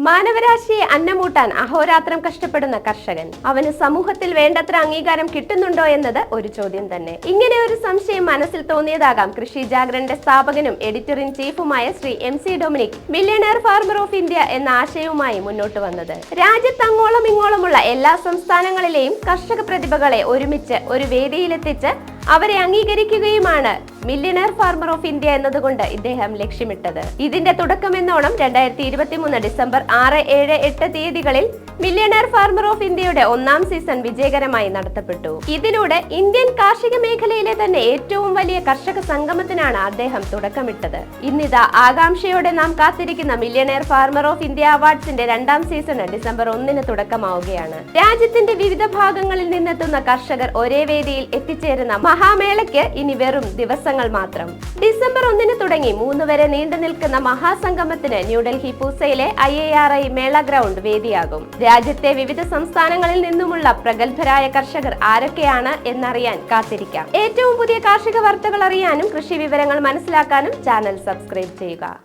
മാനവരാശിയെ അന്നമൂട്ടാൻ അഹോരാത്രം കഷ്ടപ്പെടുന്ന കർഷകൻ. അവന് സമൂഹത്തിൽ വേണ്ടത്ര അംഗീകാരം കിട്ടുന്നുണ്ടോ എന്നത് ഒരു ചോദ്യം തന്നെ. ഇങ്ങനെ ഒരു സംശയം മനസ്സിൽ തോന്നിയതാകാം കൃഷി ജാഗരന്റെ സ്ഥാപകനും എഡിറ്റർ ഇൻ ചീഫുമായ Shri MC Dominic millionaire farmer of India എന്ന ആശയവുമായി മുന്നോട്ട് വന്നത്. രാജ്യത്ത് അങ്ങോളം ഇങ്ങോളമുള്ള എല്ലാ സംസ്ഥാനങ്ങളിലെയും കർഷക പ്രതിഭകളെ ഒരുമിച്ച് ഒരു വേദിയിലെത്തിച്ച് അവരെ അംഗീകരിക്കുകയുമാണ് മില്യണയർ ഫാർമർ ഓഫ് ഇന്ത്യ എന്നതുകൊണ്ട് ഇദ്ദേഹം ലക്ഷ്യമിട്ടത്. ഇതിന്റെ തുടക്കമെന്നോണം 2023 ഡിസംബർ 6, 7, 8 തീയതികളിൽ മില്യണയർ ഫാർമർ ഓഫ് ഇന്ത്യയുടെ 1ാം സീസൺ വിജയകരമായി നടത്തപ്പെട്ടു. ഇതിലൂടെ ഇന്ത്യൻ കാർഷിക മേഖലയിലെ തന്നെ ഏറ്റവും വലിയ കർഷക സംഗമത്തിനാണ് അദ്ദേഹം തുടക്കമിട്ടത്. ഇന്നിതാ ആകാംക്ഷയോടെ നാം കാത്തിരിക്കുന്ന മില്യണയർ ഫാർമർ ഓഫ് ഇന്ത്യ അവാർഡ്സിന്റെ 2ാം സീസണ് ഡിസംബർ 1 തുടക്കമാവുകയാണ്. രാജ്യത്തിന്റെ വിവിധ ഭാഗങ്ങളിൽ നിന്നെത്തുന്ന കർഷകർ ഒരേ വേദിയിൽ എത്തിച്ചേരുന്ന മഹാമേളയ്ക്ക് ഇനി വെറും ദിവസങ്ങൾ മാത്രം. ഡിസംബർ 1 തുടങ്ങി 3 വരെ നീണ്ടു നിൽക്കുന്ന മഹാസംഗമത്തിന് ന്യൂഡൽഹി പൂസയിലെ IARI മേള ഗ്രൗണ്ട് വേദിയാകും. രാജ്യത്തെ വിവിധ സംസ്ഥാനങ്ങളിൽ നിന്നുമുള്ള പ്രഗത്ഭരായ കർഷകർ ആരൊക്കെയാണ് എന്നറിയാൻ കാത്തിരിക്കാം. ഏറ്റവും പുതിയ കാർഷിക വാർത്തകൾ അറിയാനും കൃഷി വിവരങ്ങൾ മനസ്സിലാക്കാനും ചാനൽ സബ്സ്ക്രൈബ് ചെയ്യുക.